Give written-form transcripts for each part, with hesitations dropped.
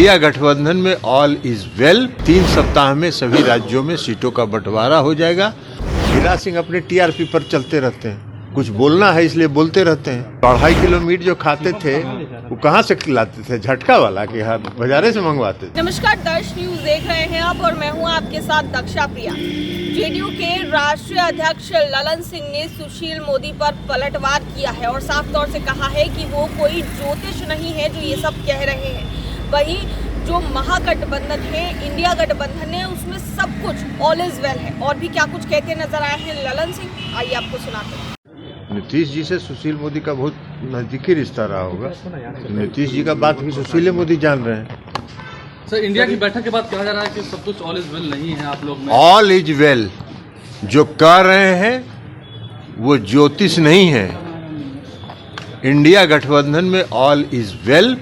India गठबंधन में all is well. 3 सप्ताह में सभी राज्यों में सीटों का बंटवारा हो जाएगा। गिरिराज सिंह अपने टीआरपी पर चलते रहते हैं, कुछ बोलना है इसलिए बोलते रहते हैं। 2.5 किलो मीट जो खाते थे वो कहाँ से खिलाते थे? झटका वाला के हाथ बाजारे से मंगवाते थे। नमस्कार, दर्श न्यूज देख रहे हैं आप और मैं हूं आपके साथ दक्षा प्रिया। जेडीयू के राष्ट्रीय अध्यक्ष ललन सिंह ने सुशील मोदी पर पलटवार किया है और साफ तौर से कहा है कि वो कोई ज्योतिष नहीं है जो ये सब कह रहे हैं। वहीं जो महागठबंधन है, इंडिया गठबंधन है, उसमें सब कुछ ऑल इज वेल है। और भी क्या कुछ कहते नजर आए हैं ललन सिंह, आइए आपको सुनाते हैं। नीतीश जी से सुशील मोदी का बहुत नजदीकी रिश्ता रहा होगा। नीतीश जी का बात भी सुशील मोदी जान रहे हैं। सर, इंडिया की बैठक के बाद कहा जा रहा है कि सब कुछ ऑल इज वेल नहीं है आप लोग में। ऑल इज वेल जो कह रहे हैं वो ज्योतिष नहीं है। इंडिया गठबंधन में ऑल इज वेल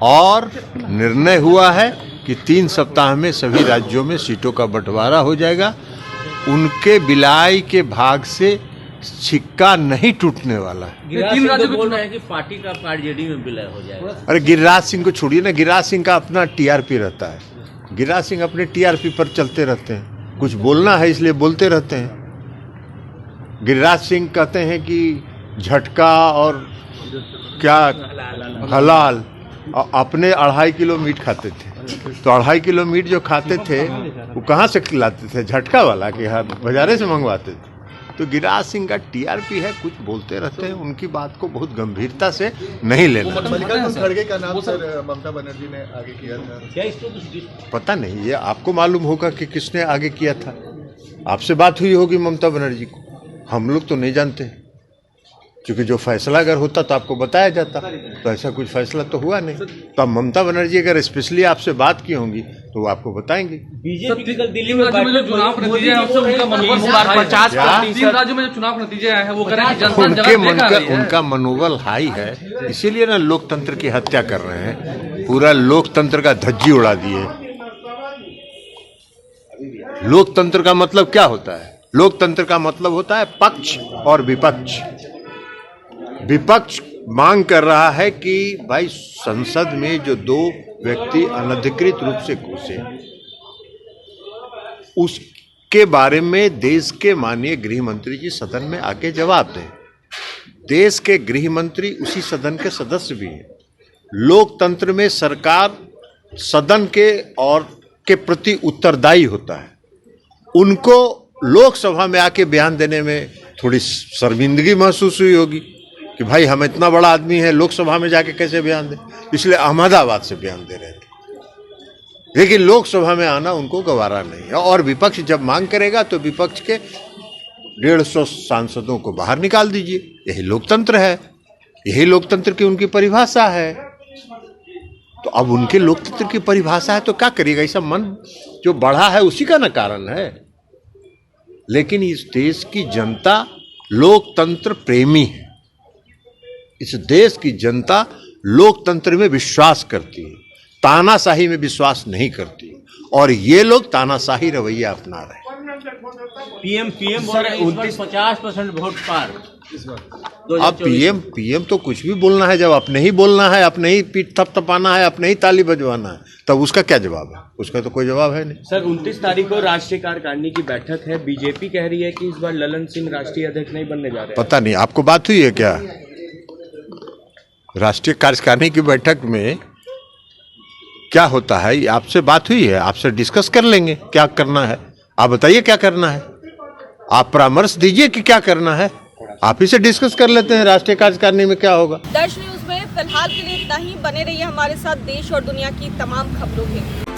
और निर्णय हुआ है कि 3 सप्ताह में सभी राज्यों में सीटों का बंटवारा हो जाएगा। उनके बिलाई के भाग से सिक्का नहीं टूटने वाला है। 3 राज्यों में बोल रहे हैं कि पार्टी का कार्ड जेडीयू में विलय हो जाएगा। अरे गिरिराज सिंह को छोड़िए ना, गिरिराज सिंह का अपना टीआरपी रहता है। गिरिराज सिंह अपने टीआरपी पर चलते रहते हैं, कुछ बोलना है इसलिए बोलते रहते हैं। गिरिराज सिंह कहते हैं कि झटका और क्या हलाल, और अपने 2.5 किलो मीट खाते थे। तो 2.5 किलो मीट जो खाते थे वो कहाँ से खिलाते थे? झटका वाला के हाथ बाजारे से मंगवाते थे। तो गिरिराज सिंह का टीआरपी है, कुछ बोलते रहते हैं, उनकी बात को बहुत गंभीरता से नहीं लेना। मल्लिकार्जुन खड़गे का नाम सर ममता बनर्जी ने आगे किया था, क्या इसको कुछ पता नहीं, ये आपको मालूम होगा कि किसने आगे किया था। आपसे बात हुई होगी ममता बनर्जी को, हम लोग तो नहीं जानते, क्योंकि जो फैसला अगर होता तो आपको बताया जाता। तो ऐसा कुछ फैसला तो हुआ नहीं। तो अब ममता बनर्जी अगर स्पेशली आपसे बात की होंगी तो वो आपको बताएंगे। बीजेपी की कल दिल्ली में राज्यों में जो चुनाव के नतीजे हैं उससे उनका मनोबल 3 राज्यों में जो चुनाव के नतीजे आए हैं वो कह रहे हैं कि जनता उनका मनोबल हाई है, इसीलिए ना लोकतंत्र की हत्या कर रहे हैं। पूरा लोकतंत्र का धज्जी उड़ा दिए। लोकतंत्र का मतलब क्या होता है? लोकतंत्र का मतलब होता है पक्ष और विपक्ष। विपक्ष मांग कर रहा है कि भाई संसद में जो 2 व्यक्ति अनधिकृत रूप से घुसे उसके बारे में देश के माननीय गृह मंत्री जी सदन में आके जवाब दें। देश के गृह मंत्री उसी सदन के सदस्य भी हैं। लोकतंत्र में सरकार सदन के और के प्रति उत्तरदायी होता है। उनको लोकसभा में आके बयान देने में थोड़ी शर्मिंदगी महसूस हुई होगी कि भाई हम इतना बड़ा आदमी है, लोकसभा में जाके कैसे बयान दें, इसलिए अहमदाबाद से बयान दे रहे थे। लेकिन लोकसभा में आना उनको गवारा नहीं है। और विपक्ष जब मांग करेगा तो विपक्ष के 150 सांसदों को बाहर निकाल दीजिए। यही लोकतंत्र है, यही लोकतंत्र की उनकी परिभाषा है। तो अब उनके लोकतंत्र की परिभाषा है तो क्या करिएगा? ऐसा मन जो बढ़ा है उसी का न कारण है। लेकिन इस देश की जनता लोकतंत्र प्रेमी है। इस देश की जनता लोकतंत्र में विश्वास करती है, तानाशाही में विश्वास नहीं करती। और ये लोग तानाशाही रवैया अपना रहे हैं। पीएम 50% वोट पार इस बार। अब पीएम तो कुछ भी बोलना है, जब अपने ही बोलना है, अपने ही पीठ थपथपाना है, अपने ही ताली बजवाना है, तब उसका क्या जवाब है? उसका तो कोई जवाब है नहीं। सर, 29 तारीख को राष्ट्रीय कार्यकारिणी की बैठक है। बीजेपी कह रही है कि इस बार ललन सिंह राष्ट्रीय अध्यक्ष नहीं बनने जा रहे। पता नहीं, आपको बात हुई है क्या? राष्ट्रीय कार्यकारिणी की बैठक में क्या होता है? आपसे बात हुई है, आपसे डिस्कस कर लेंगे क्या करना है। आप बताइए क्या करना है, आप परामर्श दीजिए कि क्या करना है, आप ही से डिस्कस कर लेते हैं राष्ट्रीय कार्यकारिणी में क्या होगा। दर्श न्यूज में फिलहाल के लिए इतना ही। बने रहिए हमारे साथ देश और दुनिया की तमाम खबरों के।